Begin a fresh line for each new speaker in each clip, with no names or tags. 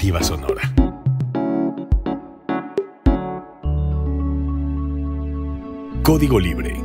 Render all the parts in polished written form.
Alternativa Sonora. Código Libre.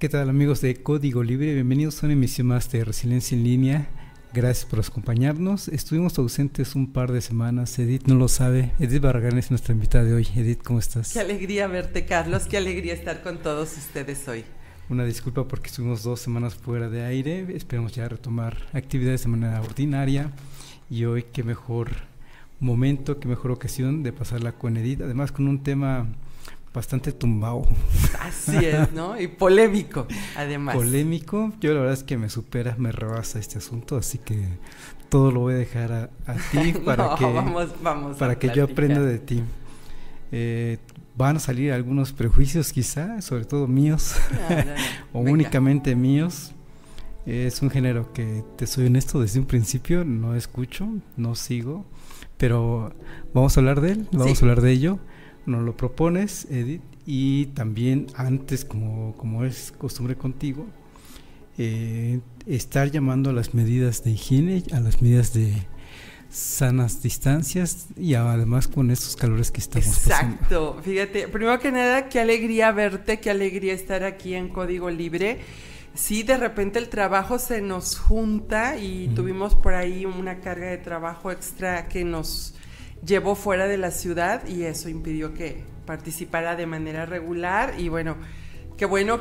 ¿Qué tal, amigos de Código Libre? Bienvenidos a una emisión más de Resiliencia en Línea. Gracias por acompañarnos. Estuvimos ausentes un par de semanas. Edith no lo sabe. Edith Barragán es nuestra invitada de hoy. Edith, ¿cómo estás?
Qué alegría verte, Carlos. Qué alegría estar con todos ustedes hoy.
Una disculpa porque estuvimos 2 semanas fuera de aire. Esperamos ya retomar actividades de manera ordinaria. Y hoy qué mejor momento, qué mejor ocasión de pasarla con Edith. Además con un tema bastante tumbado.
Así es, ¿no? Y polémico, además.
Polémico. Yo la verdad es que me rebasa este asunto, así que todo lo voy a dejar a ti para que yo aprenda de ti. Van a salir algunos prejuicios quizá, sobre todo míos, o venga, únicamente míos. Es un género que, te soy honesto, desde un principio no escucho, no sigo, pero vamos a hablar de él, vamos a hablar de ello. Nos lo propones, Edith, y también antes, como es costumbre contigo, estar llamando a las medidas de higiene, a las medidas de sanas distancias y además con estos calores que estamos pasando.
Exacto, fíjate, primero que nada, qué alegría verte, qué alegría estar aquí en Código Libre. Sí, de repente el trabajo se nos junta y tuvimos por ahí una carga de trabajo extra que nos llevó fuera de la ciudad y eso impidió que participara de manera regular y bueno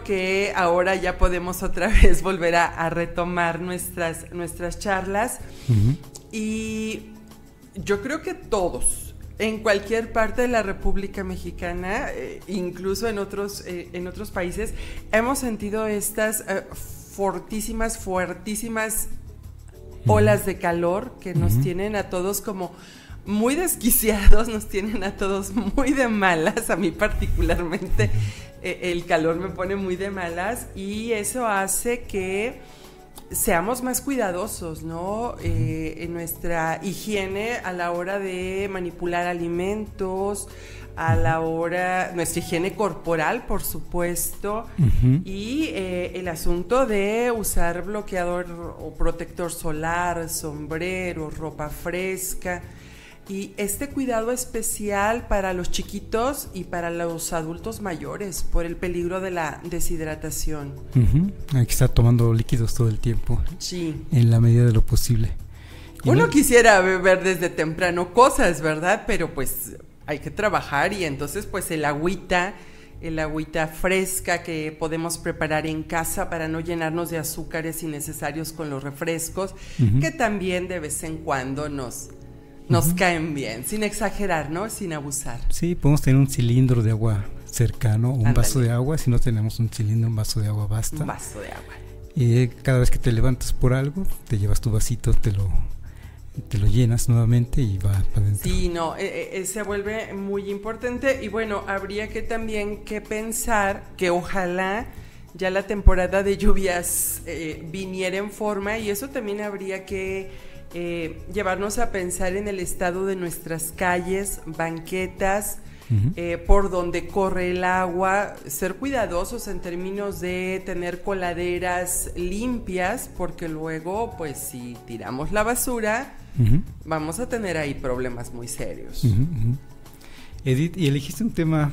que ahora ya podemos otra vez volver a retomar nuestras charlas. Y yo creo que todos en cualquier parte de la República Mexicana, incluso en otros países, hemos sentido estas fuertísimas olas de calor que nos tienen a todos como muy desquiciados, nos tienen a todos muy de malas. A mí particularmente el calor me pone muy de malas y eso hace que seamos más cuidadosos, ¿no? En nuestra higiene a la hora de manipular alimentos, nuestra higiene corporal, por supuesto, y el asunto de usar bloqueador o protector solar, sombrero, ropa fresca. Y este cuidado especial para los chiquitos y para los adultos mayores por el peligro de la deshidratación.
Hay que estar tomando líquidos todo el tiempo.
Sí.
En la medida de lo posible.
Uno quisiera beber desde temprano cosas, ¿verdad? Pero pues hay que trabajar y entonces pues el agüita fresca que podemos preparar en casa para no llenarnos de azúcares innecesarios con los refrescos, que también de vez en cuando nos caen bien, sin exagerar, ¿no? Sin abusar.
Sí, podemos tener un cilindro de agua cercano, un vaso de agua. Si no tenemos un cilindro, un vaso de agua basta.
Un vaso de agua.
Y cada vez que te levantas por algo, te llevas tu vasito, te lo llenas nuevamente y va para adentro.
Sí, no, se vuelve muy importante. Y bueno, habría que también que pensar que ojalá ya la temporada de lluvias viniera en forma y eso también habría que llevarnos a pensar en el estado de nuestras calles, banquetas, por donde corre el agua, ser cuidadosos en términos de tener coladeras limpias, porque luego, pues si tiramos la basura, vamos a tener ahí problemas muy serios.
Edith, y elegiste un tema,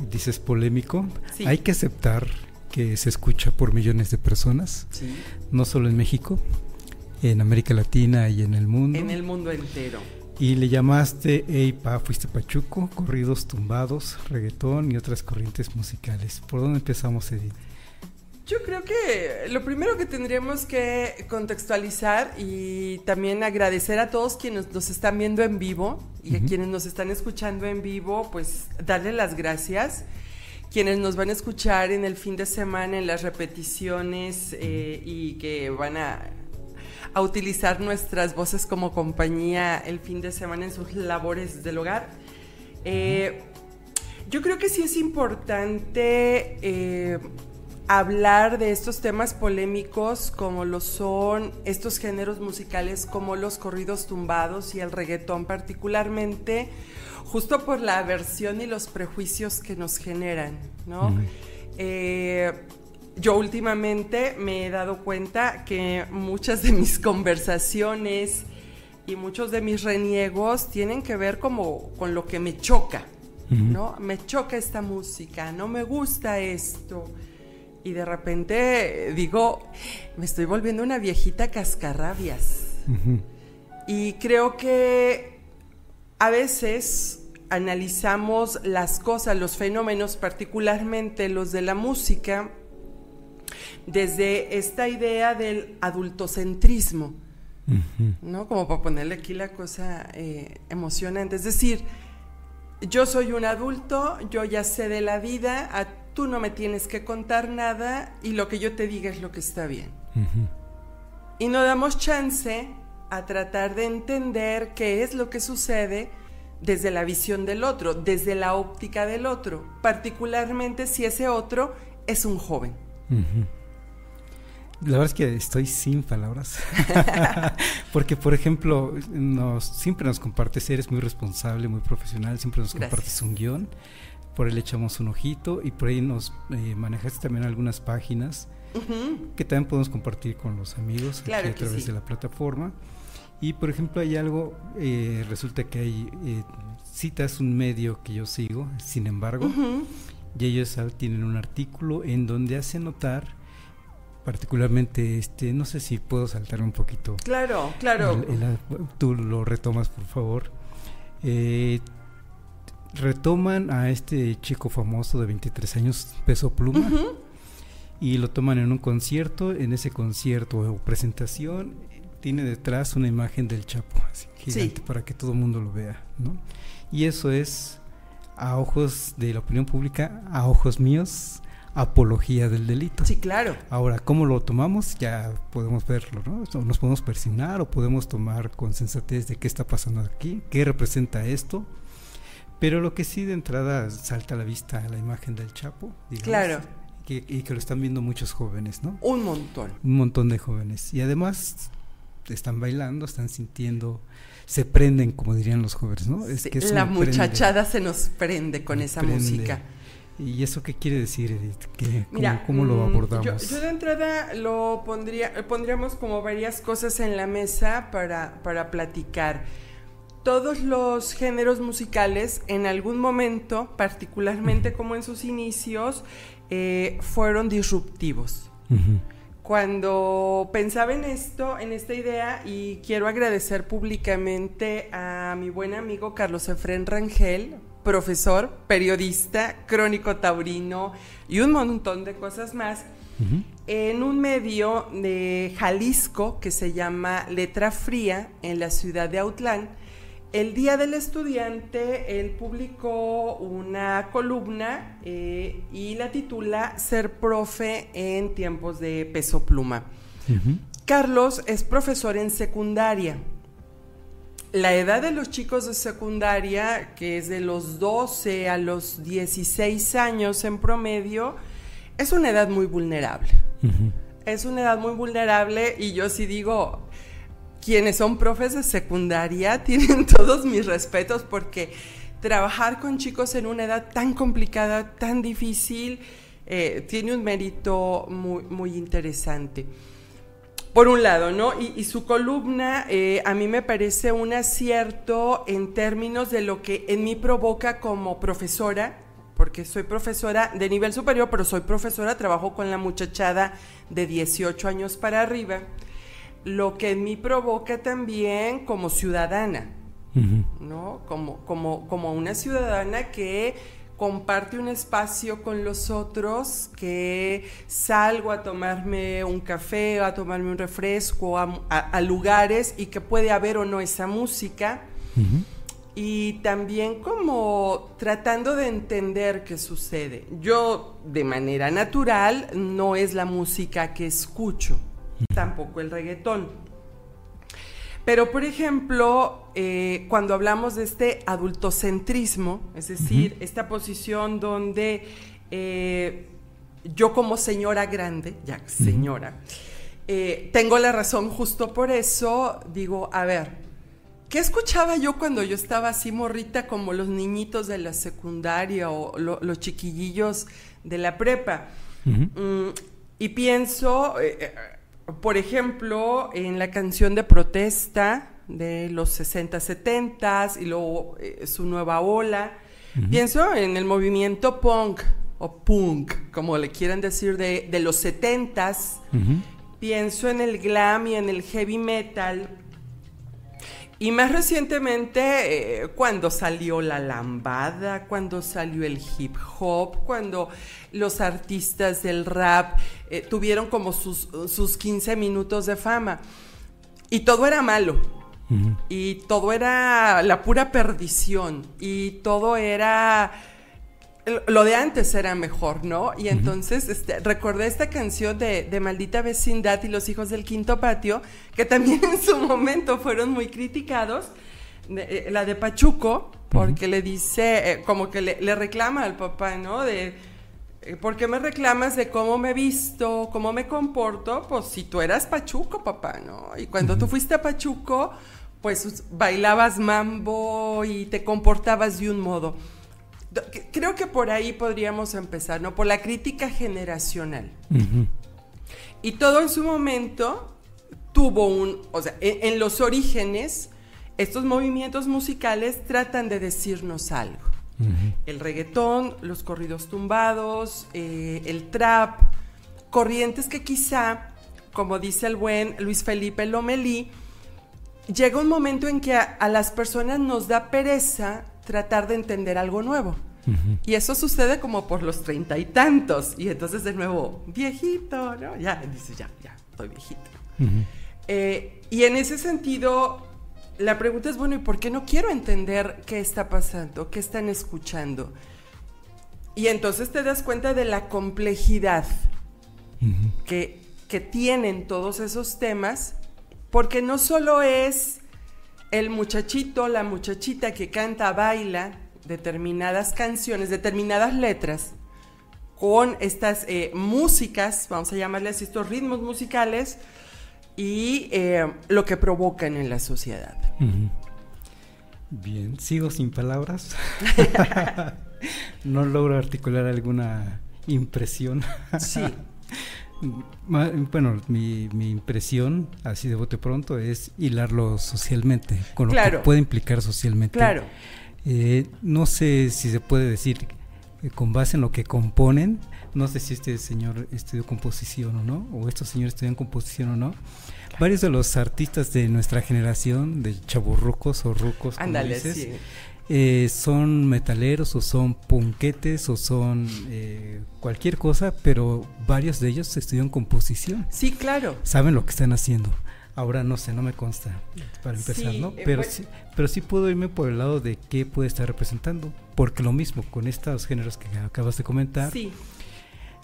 dices, polémico.
Sí.
Hay que aceptar que se escucha por millones de personas,
sí,
no solo en México, en América Latina y en el mundo.
En el mundo entero.
Y le llamaste Ey Pa, fuiste pachuco, corridos tumbados, reggaetón y otras corrientes musicales. ¿Por dónde empezamos, Edith?
Yo creo que lo primero que tendríamos que contextualizar y también agradecer a todos quienes nos están viendo en vivo y a quienes nos están escuchando en vivo, pues darle las gracias. Quienes nos van a escuchar en el fin de semana en las repeticiones y que van a utilizar nuestras voces como compañía el fin de semana en sus labores del hogar. Yo creo que sí es importante hablar de estos temas polémicos como lo son estos géneros musicales como los corridos tumbados y el reggaetón particularmente, justo por la aversión y los prejuicios que nos generan, ¿no? Yo últimamente me he dado cuenta que muchas de mis conversaciones y muchos de mis reniegos tienen que ver como con lo que me choca, ¿no? Me choca esta música, no me gusta esto. Y de repente digo, me estoy volviendo una viejita cascarrabias. Y creo que a veces analizamos las cosas, los fenómenos, particularmente los de la música, desde esta idea del adultocentrismo, ¿no? Como para ponerle aquí la cosa emocionante. Es decir, yo soy un adulto, yo ya sé de la vida, tú no me tienes que contar nada y lo que yo te diga es lo que está bien. Y no damos chance a tratar de entender qué es lo que sucede desde la visión del otro, desde la óptica del otro, particularmente si ese otro es un joven.
La verdad es que estoy sin palabras porque, por ejemplo, siempre nos compartes, eres muy responsable, muy profesional, siempre nos compartes un guión, por ahí le echamos un ojito y por ahí nos manejaste también algunas páginas que también podemos compartir con los amigos aquí a través de la plataforma. Y por ejemplo hay algo, resulta que hay citas un medio que yo sigo, Sin Embargo, y ellos tienen un artículo en donde hace notar particularmente no sé si puedo saltar un poquito.
Claro.
Tú lo retomas, por favor. Retoman a este chico famoso de 23 años, Peso Pluma, y lo toman en un concierto. En ese concierto o presentación tiene detrás una imagen del Chapo, así gigante, para que todo el mundo lo vea, ¿no? Y eso es, a ojos de la opinión pública, a ojos míos, apología del delito.
Sí, claro.
Ahora, ¿cómo lo tomamos? Ya podemos verlo, ¿no? Nos podemos persignar o podemos tomar con sensatez de qué está pasando aquí, qué representa esto. Pero lo que sí de entrada salta a la vista la imagen del Chapo, digamos,
claro,
y que lo están viendo muchos jóvenes, ¿no?
Un montón
de jóvenes. Y además están bailando, están sintiendo, se prenden, como dirían los jóvenes, ¿no?
Es que la muchachada se nos prende con esa música.
¿Y eso qué quiere decir, Edith? ¿Cómo lo abordamos?
Yo de entrada pondríamos como varias cosas en la mesa para platicar. Todos los géneros musicales en algún momento, particularmente como en sus inicios, fueron disruptivos. Cuando pensaba en esta idea, y quiero agradecer públicamente a mi buen amigo Carlos Efrén Rangel, profesor, periodista, crónico taurino y un montón de cosas más, en un medio de Jalisco que se llama Letra Fría, en la ciudad de Autlán. El Día del Estudiante, él publicó una columna y la titula Ser profe en tiempos de Peso Pluma. Carlos es profesor en secundaria. La edad de los chicos de secundaria, que es de los 12 a los 16 años en promedio, es una edad muy vulnerable. Es una edad muy vulnerable y yo sí digo, quienes son profes de secundaria tienen todos mis respetos, porque trabajar con chicos en una edad tan complicada, tan difícil, tiene un mérito muy, muy interesante. Por un lado, ¿no? Y su columna a mí me parece un acierto en términos de lo que en mí provoca como profesora, porque soy profesora de nivel superior, pero soy profesora, trabajo con la muchachada de 18 años para arriba, lo que en mí provoca también como ciudadana, ¿no? Como una ciudadana que comparte un espacio con los otros, que salgo a tomarme un café, a tomarme un refresco, a lugares, y que puede haber o no esa música, y también como tratando de entender qué sucede. Yo, de manera natural, no es la música que escucho, tampoco el reggaetón, Pero, por ejemplo, cuando hablamos de este adultocentrismo, es decir, esta posición donde yo como señora grande, ya señora, tengo la razón, justo por eso digo, a ver, ¿qué escuchaba yo cuando yo estaba así morrita como los niñitos de la secundaria o los chiquillillos de la prepa? Y pienso, por ejemplo, en la canción de protesta de los 60, 70 y luego su nueva ola. Pienso en el movimiento punk o punk, como le quieran decir, de los 70s. Pienso en el glam y en el heavy metal. Y más recientemente, cuando salió la lambada, cuando salió el hip hop, cuando los artistas del rap tuvieron como sus 15 minutos de fama. Y todo era malo. Y todo era la pura perdición. Y todo era... Lo de antes era mejor, ¿no? Y entonces recordé esta canción de Maldita Vecindad y Los Hijos del Quinto Patio, que también en su momento fueron muy criticados, la de Pachuco, porque le dice, como que le reclama al papá, ¿no? De, ¿por qué me reclamas de cómo me visto, cómo me comporto? Pues si tú eras Pachuco, papá, ¿no? Y cuando tú fuiste a Pachuco, pues bailabas mambo y te comportabas de un modo. Creo que por ahí podríamos empezar, ¿no? Por la crítica generacional. Y todo en su momento tuvo o sea, en los orígenes, estos movimientos musicales tratan de decirnos algo. El reggaetón, los corridos tumbados, el trap, corrientes que quizá, como dice el buen Luis Felipe Lomelí, llega un momento en que a las personas nos da pereza tratar de entender algo nuevo. Y eso sucede como por los 30 y tantos. Y entonces de nuevo, viejito, ¿no? Ya, dice, ya, estoy viejito. Y en ese sentido, la pregunta es, bueno, ¿y por qué no quiero entender qué está pasando? ¿Qué están escuchando? Y entonces te das cuenta de la complejidad que tienen todos esos temas, porque no solo es el muchachito, la muchachita que canta, baila determinadas canciones, determinadas letras, con estas músicas, vamos a llamarles así, estos ritmos musicales, y lo que provocan en la sociedad.
Bien, sigo sin palabras. No logro articular alguna impresión.
Sí.
Bueno, mi impresión, así de bote pronto, es hilarlo socialmente, con lo que puede implicar socialmente.
Claro.
No sé si se puede decir, con base en lo que componen, no sé si este señor estudió composición o no, o estos señores estudian composición o no. Varios de los artistas de nuestra generación, de chavorrucos o rucos, como dices, sí, son metaleros o son punquetes o son cualquier cosa, pero varios de ellos estudian composición.
Sí, claro.
Saben lo que están haciendo. Ahora no sé, no me consta para empezar, ¿no? Pero sí puedo irme por el lado de qué puede estar representando, porque lo mismo con estos géneros que acabas de comentar,
sí,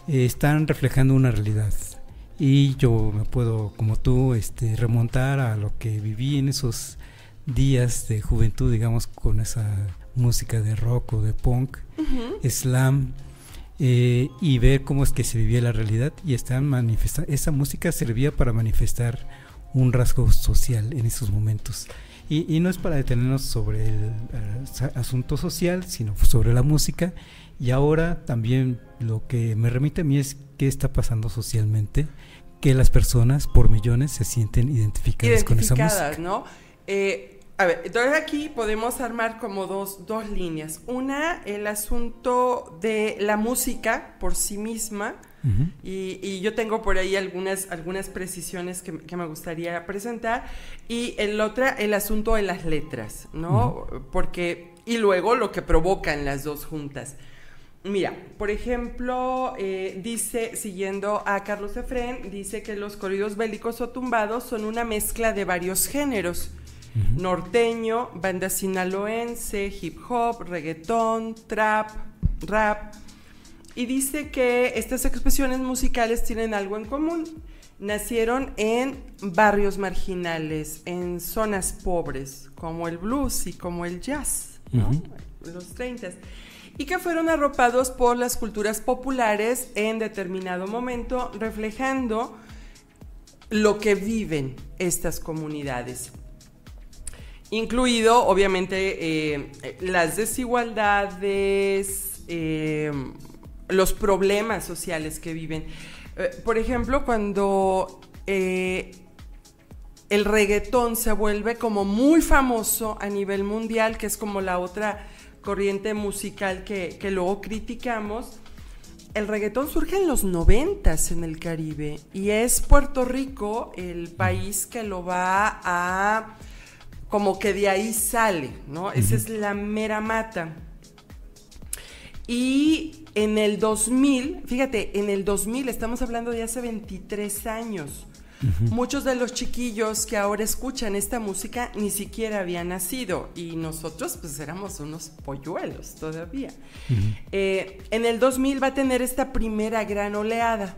están reflejando una realidad. Y yo me puedo, como tú, remontar a lo que viví en esos días de juventud, digamos, con esa música de rock o de punk, slam, y ver cómo es que se vivía la realidad, y esa música servía para manifestar un rasgo social en esos momentos. Y no es para detenernos sobre el asunto social, sino sobre la música. Y ahora también lo que me remite a mí es qué está pasando socialmente, que las personas por millones se sienten identificadas con esa música,
¿no? A ver, entonces aquí podemos armar como dos líneas. Una, el asunto de la música por sí misma, y yo tengo por ahí algunas precisiones que me gustaría presentar, y el otra, el asunto de las letras, ¿no? Porque, y luego lo que provocan las dos juntas. Mira, por ejemplo, dice, siguiendo a Carlos Efrén, dice que los corridos bélicos o tumbados son una mezcla de varios géneros: norteño, banda sinaloense, hip hop, reggaetón, trap, rap. Y dice que estas expresiones musicales tienen algo en común, nacieron en barrios marginales, en zonas pobres, como el blues y como el jazz, ¿no? Los 30s. Y que fueron arropados por las culturas populares en determinado momento, reflejando lo que viven estas comunidades. Incluido, obviamente, las desigualdades, los problemas sociales que viven. Por ejemplo, cuando el reggaetón se vuelve como muy famoso a nivel mundial, que es como la otra corriente musical que luego criticamos, el reggaetón surge en los 90s en el Caribe y es Puerto Rico el país que lo va a, como que de ahí sale, ¿no? Esa es la mera mata. Y en el 2000, fíjate, en el 2000, estamos hablando de hace 23 años, muchos de los chiquillos que ahora escuchan esta música ni siquiera habían nacido y nosotros pues éramos unos polluelos todavía. En el 2000 va a tener esta primera gran oleada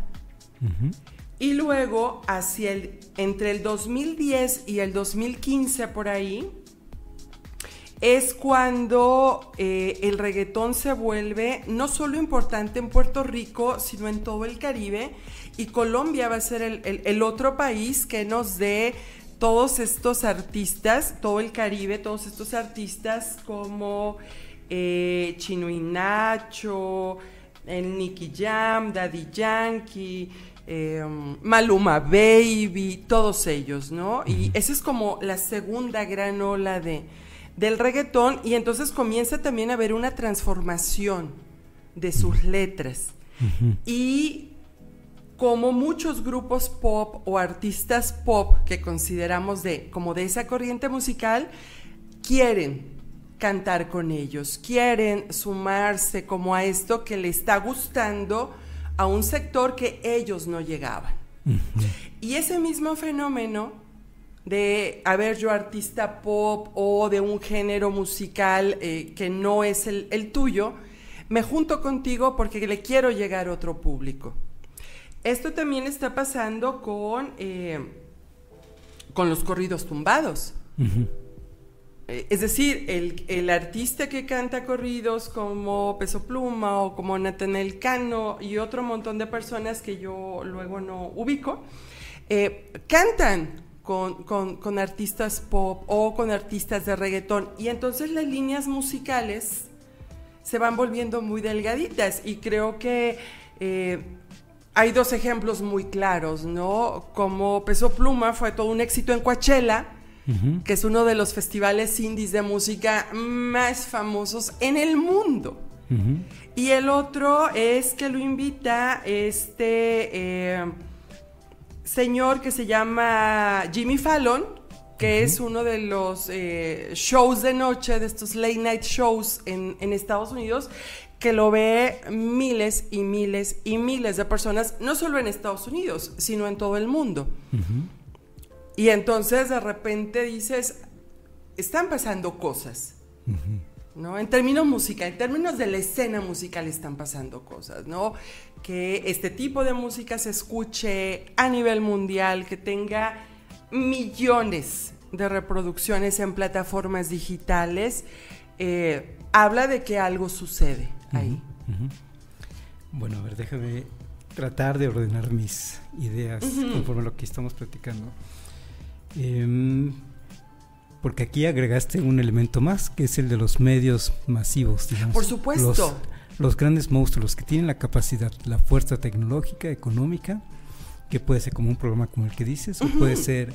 y luego entre el 2010 y el 2015 por ahí es cuando el reggaetón se vuelve no solo importante en Puerto Rico, sino en todo el Caribe, y Colombia va a ser el otro país que nos dé todos estos artistas, todo el Caribe, todos estos artistas como Chino y Nacho, el Nicky Jam, Daddy Yankee, Maluma Baby, todos ellos, ¿no? Y esa es como la segunda gran ola del reggaetón, y entonces comienza también a haber una transformación de sus letras. Y como muchos grupos pop o artistas pop que consideramos como de esa corriente musical, quieren cantar con ellos, quieren sumarse como a esto que le está gustando a un sector que ellos no llegaban. Y ese mismo fenómeno de, a ver, yo artista pop o de un género musical que no es el tuyo, me junto contigo porque le quiero llegar a otro público. Esto también está pasando con los corridos tumbados. Es decir, el artista que canta corridos como Peso Pluma o como Natanael Cano y otro montón de personas que yo luego no ubico, cantan con artistas pop o con artistas de reggaetón, y entonces las líneas musicales se van volviendo muy delgaditas, y creo que hay dos ejemplos muy claros, ¿no? Como Peso Pluma fue todo un éxito en Coachella, que es uno de los festivales indies de música más famosos en el mundo. Y el otro es que lo invita señor que se llama Jimmy Fallon, que es uno de los shows de noche, de estos late night shows en Estados Unidos, que lo ve miles y miles y miles de personas, no solo en Estados Unidos, sino en todo el mundo. Y entonces de repente dices, están pasando cosas, ¿no? En términos musicales, en términos de la escena musical están pasando cosas, ¿no? Que este tipo de música se escuche a nivel mundial, que tenga millones de reproducciones en plataformas digitales, habla de que algo sucede ahí.
Bueno, a ver, déjame tratar de ordenar mis ideas conforme a lo que estamos platicando. Porque aquí agregaste un elemento más, que es el de los medios masivos, digamos.
Por supuesto.
Los grandes monstruos que tienen la capacidad, la fuerza tecnológica, económica, que puede ser como un programa como el que dices, o puede ser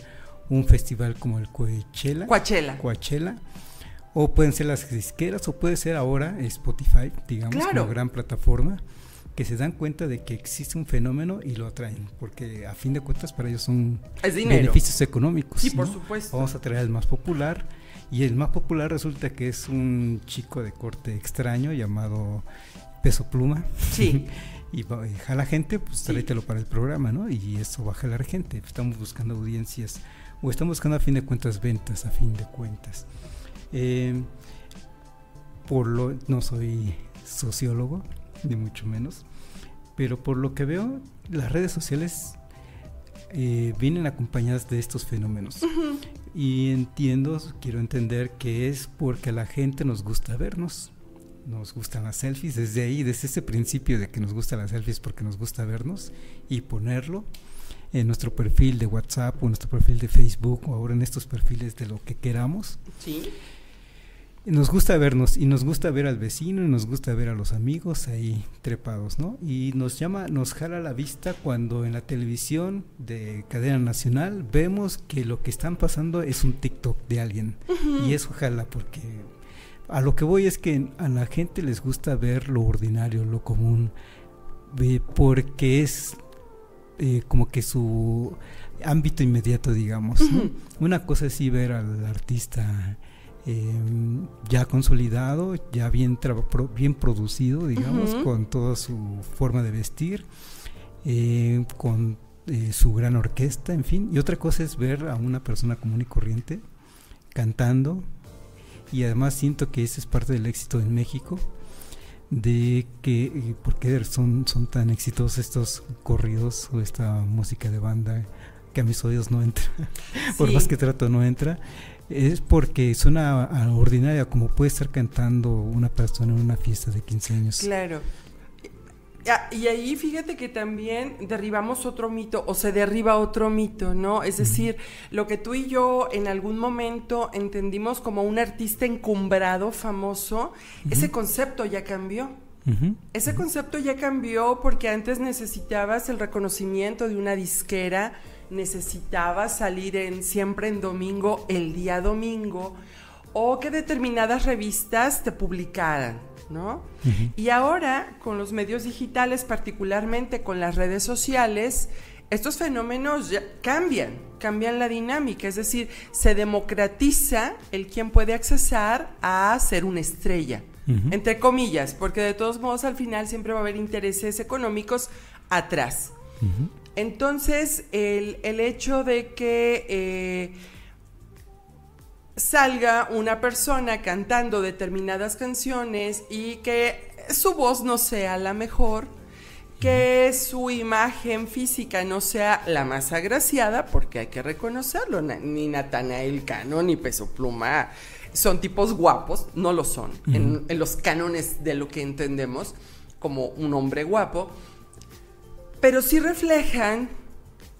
un festival como el Coachella, o pueden ser las disqueras, o puede ser ahora Spotify, digamos, como gran plataforma, que se dan cuenta de que existe un fenómeno y lo atraen, porque a fin de cuentas para ellos son beneficios económicos.
Sí,
¿no?
por supuesto.
Vamos a traer al más popular, y el más popular resulta que es un chico de corte extraño llamado Peso Pluma.
Sí.
Y jala gente, pues tráetelo para el programa, ¿no? Y eso va a jalar gente. Estamos buscando audiencias, o estamos buscando a fin de cuentas ventas, a fin de cuentas. No soy sociólogo, ni mucho menos, pero por lo que veo, las redes sociales vienen acompañadas de estos fenómenos. Uh-huh. Y quiero entender que es porque a la gente nos gusta vernos, nos gustan las selfies, desde ese principio de que nos gustan las selfies porque nos gusta vernos y ponerlo en nuestro perfil de WhatsApp o nuestro perfil de Facebook o ahora en estos perfiles de lo que queramos.
Sí.
Nos gusta vernos y nos gusta ver al vecino y nos gusta ver a los amigos ahí trepados, ¿no? Y nos jala la vista cuando en la televisión de cadena nacional vemos que lo que están pasando es un TikTok de alguien. Uh-huh. Y eso jala porque a lo que voy es que a la gente les gusta ver lo ordinario, lo común, porque es como que su ámbito inmediato, digamos, ¿no? Uh-huh. Una cosa es sí ver al artista ya consolidado, ya bien producido, digamos, uh-huh, con toda su forma de vestir, con su gran orquesta, en fin. Y otra cosa es ver a una persona común y corriente cantando, y además siento que ese es parte del éxito en México, de que por qué son tan exitosos estos corridos o esta música de banda que a mis oídos no entra, sí. Por más que trato no entra. Es porque suena ordinaria, como puede estar cantando una persona en una fiesta de 15 años.
Claro. Y ahí fíjate que también derribamos otro mito, o se derriba otro mito, ¿no? Es decir, lo que tú y yo en algún momento entendimos como un artista encumbrado, famoso, uh-huh, ese concepto ya cambió. Uh-huh. Ese concepto ya cambió porque antes necesitabas el reconocimiento de una disquera, necesitabas salir siempre en domingo, el día domingo, o que determinadas revistas te publicaran, ¿no? Uh-huh. Y ahora, con los medios digitales, particularmente con las redes sociales, estos fenómenos ya cambian la dinámica, es decir, se democratiza el quien puede accesar a ser una estrella, uh-huh, entre comillas, porque de todos modos al final siempre va a haber intereses económicos atrás. Uh-huh. Entonces, el hecho de que salga una persona cantando determinadas canciones y que su voz no sea la mejor, que su imagen física no sea la más agraciada, porque hay que reconocerlo, ni Natanael Cano ni Peso Pluma son tipos guapos, no lo son, uh-huh, en los cánones de lo que entendemos como un hombre guapo, pero sí reflejan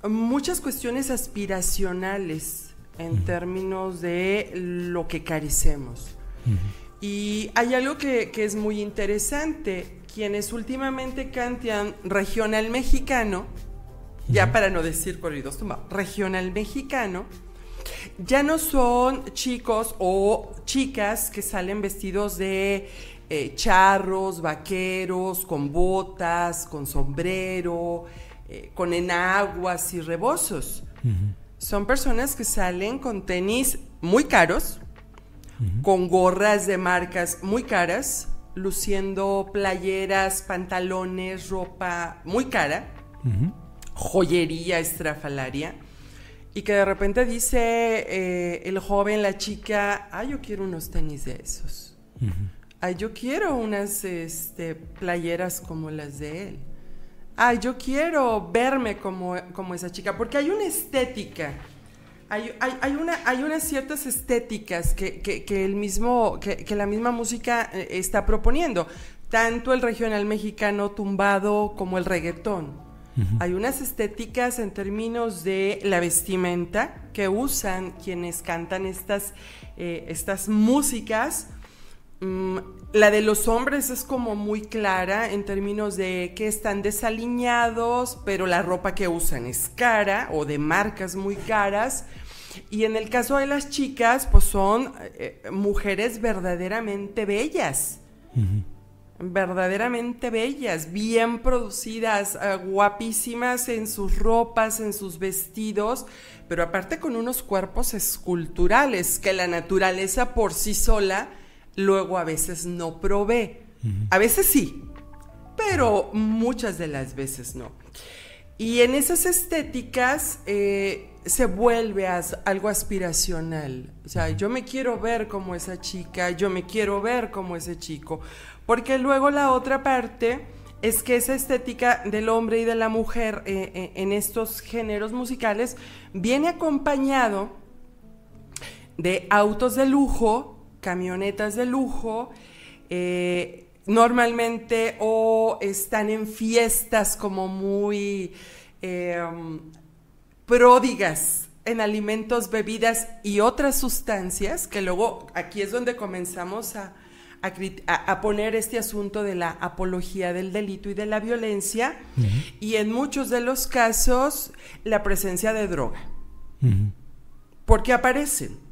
muchas cuestiones aspiracionales en términos de lo que carecemos. Uh-huh. Y hay algo que es muy interesante. Quienes últimamente cantan regional mexicano, uh-huh, ya para no decir corridos tumbados, regional mexicano, ya no son chicos o chicas que salen vestidos de charros, vaqueros, con botas, con sombrero, con enaguas y rebozos. Uh-huh. Son personas que salen con tenis muy caros, uh-huh, con gorras de marcas muy caras, luciendo playeras, pantalones, ropa muy cara, uh-huh, joyería estrafalaria, y que de repente dice el joven, la chica, yo quiero unos tenis de esos. Uh-huh. Yo quiero unas playeras como las de él. Yo quiero verme como esa chica, porque hay una estética, hay unas ciertas estéticas que la misma música está proponiendo, tanto el regional mexicano tumbado como el reggaetón. Uh-huh. Hay unas estéticas en términos de la vestimenta que usan quienes cantan estas músicas. La de los hombres es como muy clara en términos de que están desaliñados, pero la ropa que usan es cara o de marcas muy caras. Y en el caso de las chicas, pues son mujeres verdaderamente bellas. Uh-huh. Verdaderamente bellas, bien producidas, guapísimas en sus ropas, en sus vestidos, pero aparte con unos cuerpos esculturales que la naturaleza por sí sola luego a veces no provee. Uh-huh. A veces sí, pero muchas de las veces no. Y en esas estéticas se vuelve algo aspiracional. O sea, yo me quiero ver como esa chica, yo me quiero ver como ese chico. Porque luego la otra parte es que esa estética del hombre y de la mujer en estos géneros musicales viene acompañado de autos de lujo, camionetas de lujo, normalmente o están en fiestas como muy pródigas en alimentos, bebidas y otras sustancias, que luego aquí es donde comenzamos a poner este asunto de la apología del delito y de la violencia, y en muchos de los casos la presencia de droga, porque aparecen.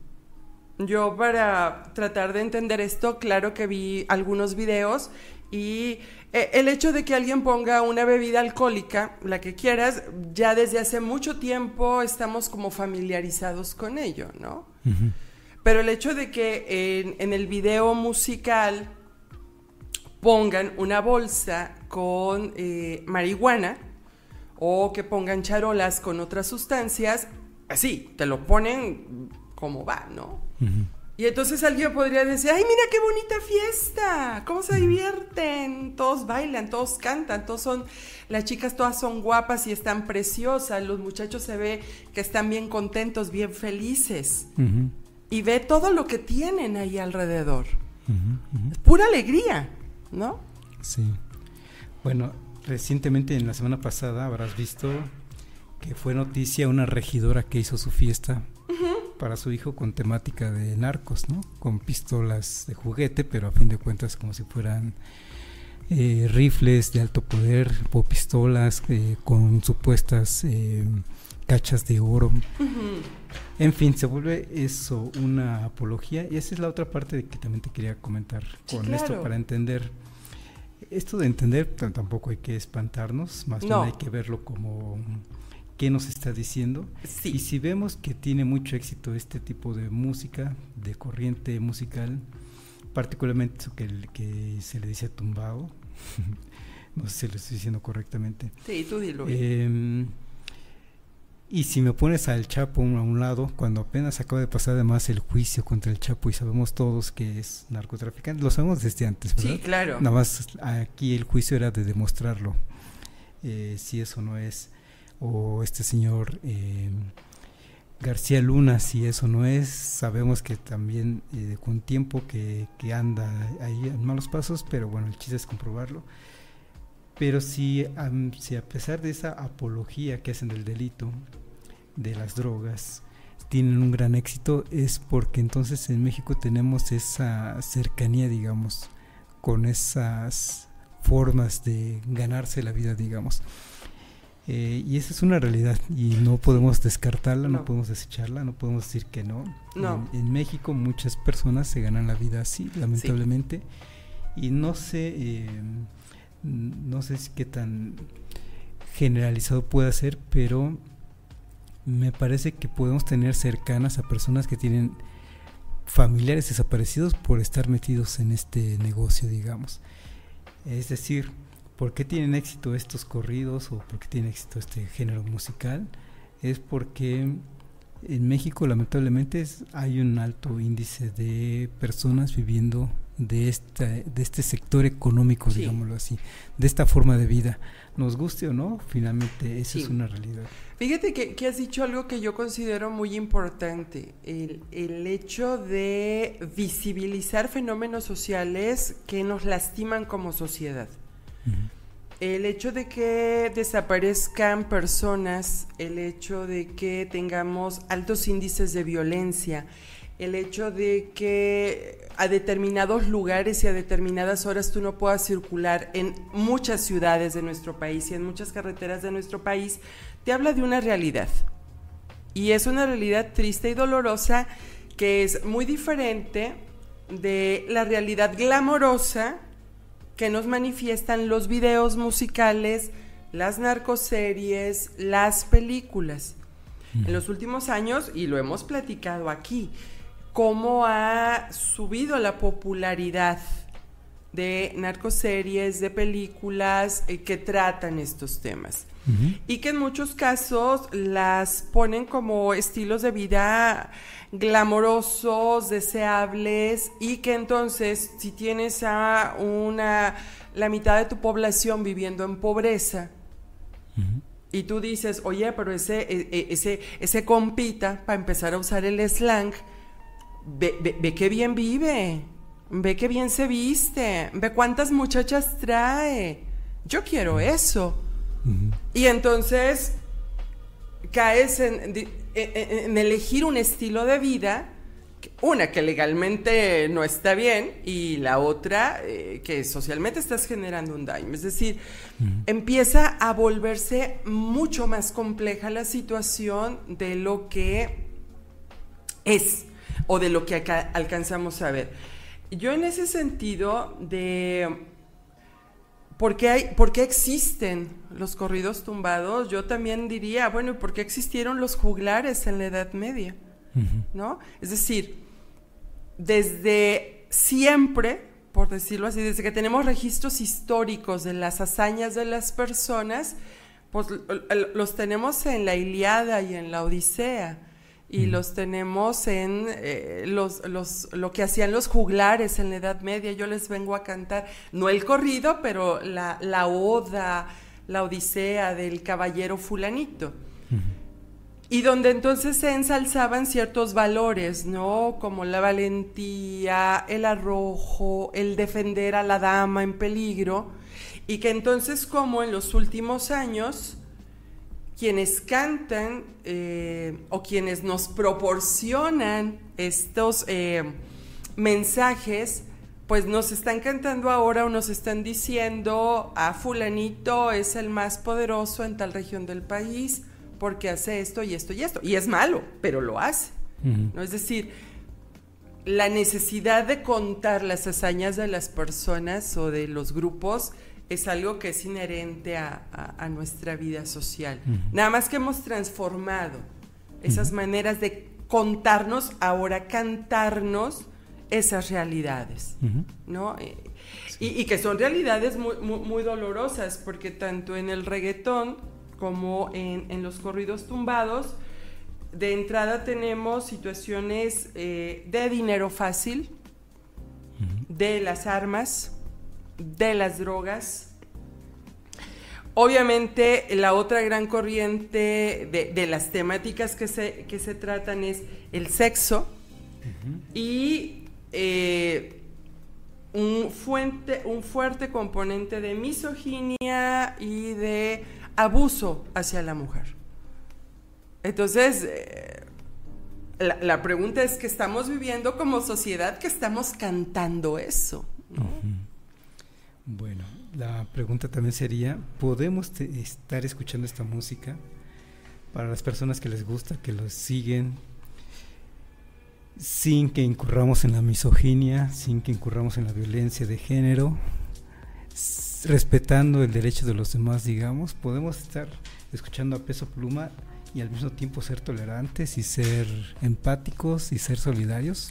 Yo, para tratar de entender esto, claro que vi algunos videos, y el hecho de que alguien ponga una bebida alcohólica, la que quieras, ya desde hace mucho tiempo estamos como familiarizados con ello, ¿no? Pero el hecho de que en el video musical pongan una bolsa con marihuana, o que pongan charolas con otras sustancias, así, te lo ponen como va, ¿no? Y entonces alguien podría decir, ¡ay, mira qué bonita fiesta! ¿Cómo se divierten? Todos bailan, todos cantan, las chicas todas son guapas y están preciosas, los muchachos se ve que están bien contentos, bien felices. Y ve todo lo que tienen ahí alrededor. Es pura alegría, ¿no?
Sí. Bueno, recientemente, en la semana pasada, habrás visto que fue noticia una regidora que hizo su fiesta para su hijo con temática de narcos, ¿no? Con pistolas de juguete, pero a fin de cuentas como si fueran rifles de alto poder o pistolas con supuestas cachas de oro. En fin, se vuelve eso una apología, y esa es la otra parte de que también te quería comentar con esto, para entender. Esto de entender tampoco hay que espantarnos, más bien hay que verlo como qué nos está diciendo. Y si vemos que tiene mucho éxito este tipo de música, de corriente musical, particularmente eso que se le dice tumbado, no sé si lo estoy diciendo correctamente.
Sí, tú dilo.
Y si me pones al Chapo a un lado, cuando apenas acaba de pasar además el juicio contra el Chapo, y sabemos todos que es narcotraficante, lo sabemos desde antes, ¿verdad?
Sí, claro.
Nada más aquí el juicio era de demostrarlo, si eso no es, o este señor García Luna, si eso no es. Sabemos que también con tiempo que anda ahí en malos pasos, pero bueno, el chiste es comprobarlo. Pero si a pesar de esa apología que hacen del delito, de las drogas, tienen un gran éxito, es porque entonces en México tenemos esa cercanía, digamos, con esas formas de ganarse la vida, digamos. Y esa es una realidad y no podemos descartarla, no podemos desecharla, no podemos decir que no. En México muchas personas se ganan la vida así, lamentablemente, y no sé qué tan generalizado puede ser, pero me parece que podemos tener cercanas a personas que tienen familiares desaparecidos por estar metidos en este negocio, digamos. Es decir, ¿por qué tienen éxito estos corridos o por qué tiene éxito este género musical? Es porque en México lamentablemente hay un alto índice de personas viviendo de este sector económico, digámoslo así, de esta forma de vida, nos guste o no, finalmente eso es una realidad.
Fíjate que has dicho algo que yo considero muy importante, el hecho de visibilizar fenómenos sociales que nos lastiman como sociedad. El hecho de que desaparezcan personas, el hecho de que tengamos altos índices de violencia, el hecho de que a determinados lugares y a determinadas horas tú no puedas circular en muchas ciudades de nuestro país y en muchas carreteras de nuestro país, te habla de una realidad. Y es una realidad triste y dolorosa que es muy diferente de la realidad glamorosa que nos manifiestan los videos musicales, las narcoseries, las películas. En los últimos años, y lo hemos platicado aquí, cómo ha subido la popularidad de narcoseries, de películas que tratan estos temas. Y que en muchos casos las ponen como estilos de vida glamorosos, deseables, y que entonces si tienes a la mitad de tu población viviendo en pobreza, y tú dices, oye, pero ese compita, para empezar a usar el slang, ve qué bien vive, ve qué bien se viste, ve cuántas muchachas trae, yo quiero eso. Y entonces caes en elegir un estilo de vida, una que legalmente no está bien, y la otra que socialmente estás generando un daño. Es decir, empieza a volverse mucho más compleja la situación de lo que es o de lo que acá alcanzamos a ver. Yo en ese sentido de ¿por qué existen los corridos tumbados? Yo también diría, bueno, ¿por qué existieron los juglares en la Edad Media? ¿No? Es decir, desde siempre, por decirlo así, desde que tenemos registros históricos de las hazañas de las personas, pues los tenemos en la Ilíada y en la Odisea. Y los tenemos en lo que hacían los juglares en la Edad Media. Yo les vengo a cantar, no el corrido, pero la oda, la Odisea del caballero fulanito. Y donde entonces se ensalzaban ciertos valores, ¿no? Como la valentía, el arrojo, el defender a la dama en peligro. Y que entonces, como en los últimos años, quienes cantan o quienes nos proporcionan estos mensajes, pues nos están cantando ahora o nos están diciendo, fulanito es el más poderoso en tal región del país porque hace esto y esto y esto. Y es malo, pero lo hace. ¿No? Es decir, la necesidad de contar las hazañas de las personas o de los grupos es algo que es inherente a nuestra vida social. Nada más que hemos transformado esas maneras de contarnos, ahora cantarnos esas realidades, ¿no? Y que son realidades muy, muy, muy dolorosas, porque tanto en el reggaetón como en los corridos tumbados, de entrada tenemos situaciones de dinero fácil, de las armas, de las drogas. Obviamente la otra gran corriente de las temáticas que se tratan es el sexo y un fuerte componente de misoginia y de abuso hacia la mujer. Entonces, la pregunta es que estamos viviendo como sociedad, que estamos cantando eso, ¿no?
Bueno, la pregunta también sería, ¿podemos estar escuchando esta música para las personas que les gusta, que los siguen, sin que incurramos en la misoginia, sin que incurramos en la violencia de género, respetando el derecho de los demás, digamos? ¿Podemos estar escuchando a Peso Pluma y al mismo tiempo ser tolerantes y ser empáticos y ser solidarios?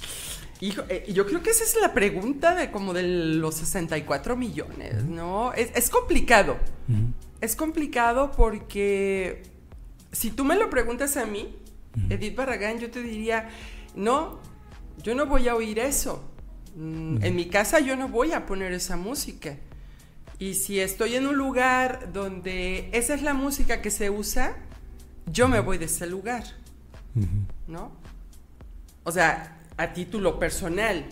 Hijo, yo creo que esa es la pregunta de los 64 millones, ¿no? Es complicado. Es complicado porque si tú me lo preguntas a mí, Edith Barragán, yo te diría, no, yo no voy a oír eso. En mi casa yo no voy a poner esa música. Y si estoy en un lugar donde esa es la música que se usa, yo me voy de ese lugar, ¿no? O sea, a título personal.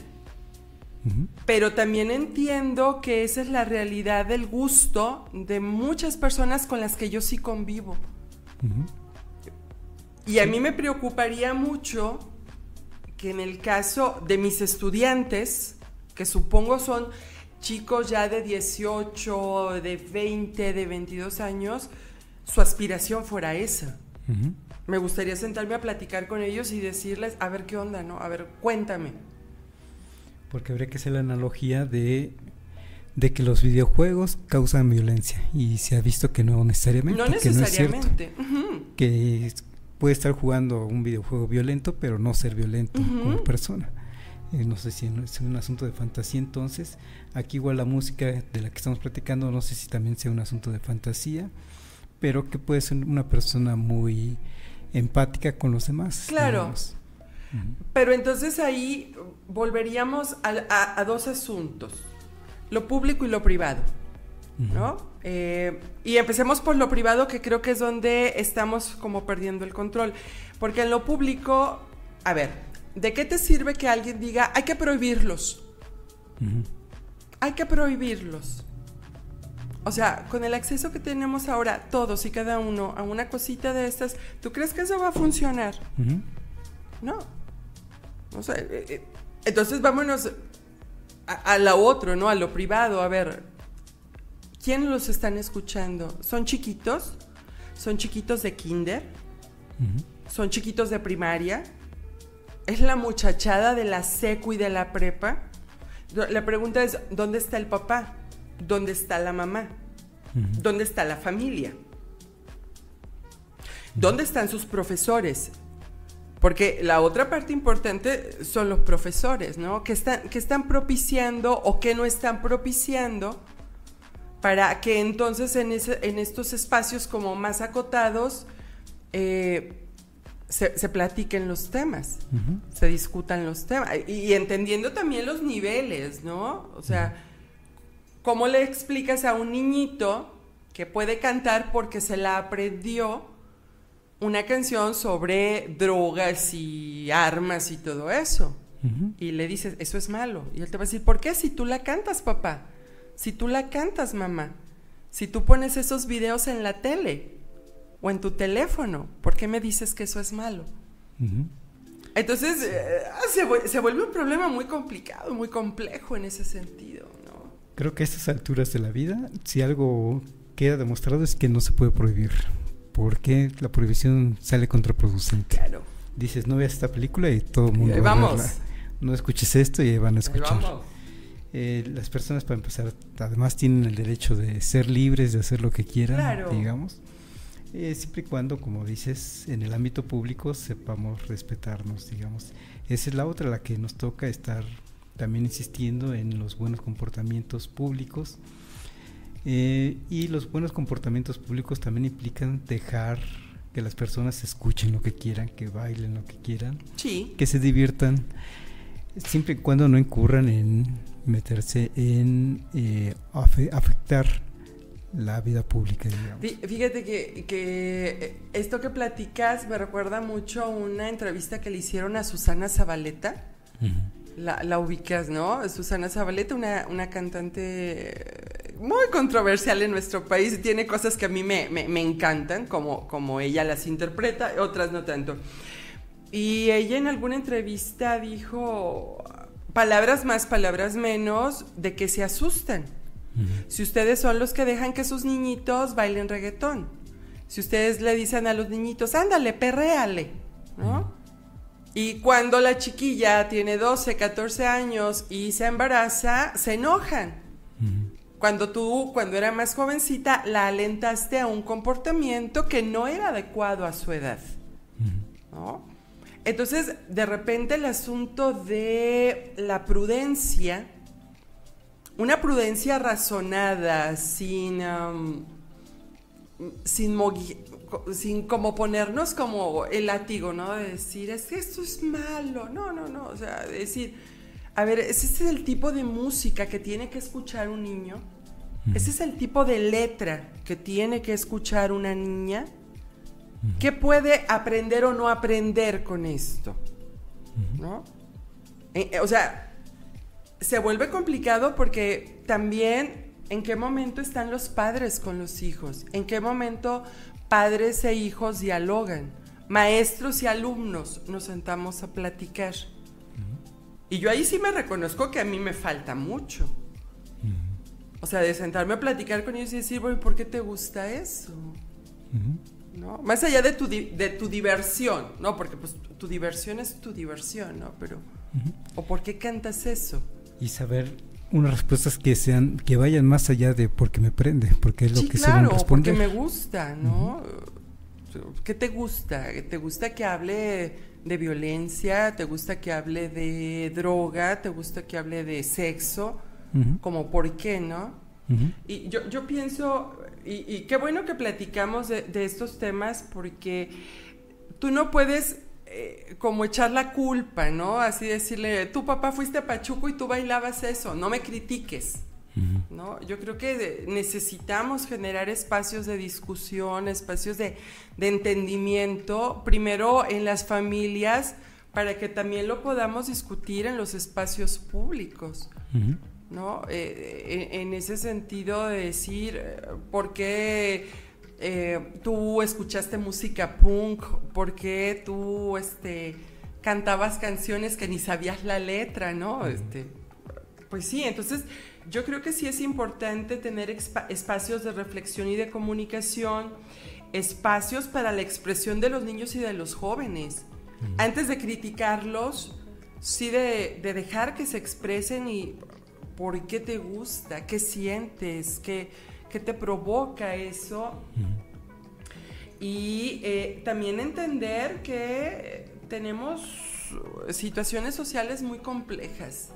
Pero también entiendo que esa es la realidad del gusto de muchas personas con las que yo sí convivo. Y a mí me preocuparía mucho que en el caso de mis estudiantes, que supongo son chicos ya de 18, de 20, de 22 años, su aspiración fuera esa. Me gustaría sentarme a platicar con ellos y decirles, a ver qué onda, ¿no? A ver, cuéntame.
Porque habría que hacer la analogía de que los videojuegos causan violencia, y se ha visto que no necesariamente.
No necesariamente.
Que no es cierto, que puede estar jugando un videojuego violento, pero no ser violento como persona. no sé si es un asunto de fantasía. Entonces aquí igual la música de la que estamos platicando, no sé si también sea un asunto de fantasía, pero que puede ser una persona muy empática con los demás.
Claro.
Digamos.
Pero entonces ahí volveríamos a dos asuntos, lo público y lo privado, ¿no? Y empecemos por lo privado, que creo que es donde estamos como perdiendo el control, porque en lo público, a ver, ¿de qué te sirve que alguien diga hay que prohibirlos? Hay que prohibirlos. O sea, con el acceso que tenemos ahora, todos y cada uno, a una cosita de estas, ¿tú crees que eso va a funcionar? No. O sea, entonces vámonos a lo otro, ¿no? A lo privado. A ver, ¿quién los están escuchando? ¿Son chiquitos? ¿Son chiquitos de kinder? ¿Son chiquitos de primaria? ¿Es la muchachada de la secu y de la prepa? La pregunta es, ¿dónde está el papá? ¿Dónde está la mamá? ¿Dónde está la familia? ¿Dónde están sus profesores? Porque la otra parte importante son los profesores, ¿no? Que están propiciando o que no están propiciando para que entonces en estos espacios como más acotados se platiquen los temas, se discutan los temas y entendiendo también los niveles, ¿no? O sea, ¿cómo le explicas a un niñito que puede cantar porque se la aprendió una canción sobre drogas y armas y todo eso? Y le dices, eso es malo. Y él te va a decir, ¿por qué? Si tú la cantas, papá. Si tú la cantas, mamá. Si tú pones esos videos en la tele o en tu teléfono, ¿por qué me dices que eso es malo? Entonces, se vuelve un problema muy complicado, muy complejo en ese sentido, ¿no?
Creo que a estas alturas de la vida, si algo queda demostrado es que no se puede prohibir, porque la prohibición sale contraproducente. Claro. Dices, no veas esta película y todo el mundo va a verla. No escuches esto y van a escuchar. Las personas, para empezar, además tienen el derecho de ser libres, de hacer lo que quieran, claro, digamos, siempre y cuando, como dices, en el ámbito público sepamos respetarnos, digamos. Esa es la otra, la que nos toca estar también insistiendo en los buenos comportamientos públicos. Y los buenos comportamientos públicos también implican dejar que las personas escuchen lo que quieran, que bailen lo que quieran, sí, que se diviertan, siempre y cuando no incurran en meterse en afectar la vida pública, digamos.
Fíjate que esto que platicas me recuerda mucho a una entrevista que le hicieron a Susana Zabaleta. La ubicas, ¿no? Susana Zabaleta, una cantante muy controversial en nuestro país, y tiene cosas que a mí me encantan, como ella las interpreta, otras no tanto. Y ella en alguna entrevista dijo, palabras más, palabras menos, de que se asustan. Si ustedes son los que dejan que sus niñitos bailen reggaetón, si ustedes le dicen a los niñitos, ándale, perréale, ¿no? Y cuando la chiquilla tiene 12, 14 años y se embaraza, se enojan. Cuando tú, cuando era más jovencita, la alentaste a un comportamiento que no era adecuado a su edad, ¿no? Entonces, de repente el asunto de la prudencia, una prudencia razonada, sin como ponernos como el látigo, ¿no? De decir, es que esto es malo, no, o sea, decir, a ver, ese es el tipo de música que tiene que escuchar un niño, ese es el tipo de letra que tiene que escuchar una niña, ¿qué puede aprender o no aprender con esto? ¿No? O sea, se vuelve complicado porque también en qué momento están los padres con los hijos, en qué momento padres e hijos dialogan, maestros y alumnos nos sentamos a platicar. Y yo ahí sí me reconozco que a mí me falta mucho. O sea, de sentarme a platicar con ellos y decir, bueno, ¿por qué te gusta eso? ¿No? Más allá de tu diversión, ¿no? Porque pues tu diversión es tu diversión, ¿no? Pero, ¿o por qué cantas eso?
Y saber unas respuestas que vayan más allá de porque me prende, porque es lo que
claro,
se van a responder.
Porque me gusta, ¿no? ¿Qué te gusta? ¿Te gusta que hable de violencia? ¿Te gusta que hable de droga? ¿Te gusta que hable de sexo? Como por qué, ¿no? Y yo pienso, y qué bueno que platicamos de estos temas, porque tú no puedes como echar la culpa, ¿no? Así decirle, tu papá fuiste a Pachuco y tú bailabas eso, no me critiques, ¿no? Yo creo que necesitamos generar espacios de discusión, espacios de entendimiento, primero en las familias, para que también lo podamos discutir en los espacios públicos, ¿no? En ese sentido de decir, ¿por qué tú escuchaste música punk? ¿Por qué tú cantabas canciones que ni sabías la letra, ¿no? Pues sí, entonces yo creo que sí es importante tener espacios de reflexión y de comunicación, espacios para la expresión de los niños y de los jóvenes. Antes de criticarlos, sí de dejar que se expresen y por qué te gusta, qué sientes, qué te provoca eso. Y también entender que tenemos situaciones sociales muy complejas,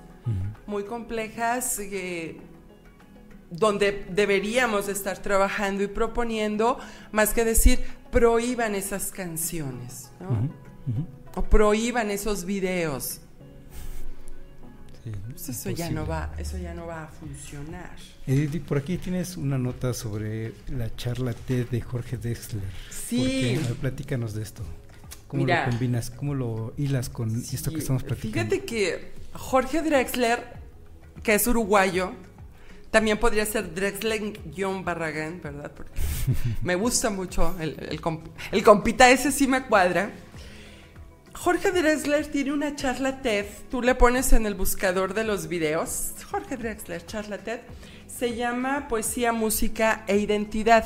donde deberíamos estar trabajando y proponiendo, más que decir, prohíban esas canciones, ¿no? O prohíban esos videos. Sí, eso ya no va a funcionar.
Edith, por aquí tienes una nota sobre la charla TED de Jorge Drexler.
Sí.
Platícanos de esto. ¿Cómo lo combinas? ¿Cómo lo hilas con esto que estamos platicando?
Fíjate que Jorge Drexler, que es uruguayo, también podría ser Drexler-Barragán, ¿verdad? Porque me gusta mucho el compita ese, sí me cuadra. Jorge Drexler tiene una charla TED, tú le pones en el buscador de los videos, Jorge Drexler, charla TED, se llama Poesía, Música e Identidad.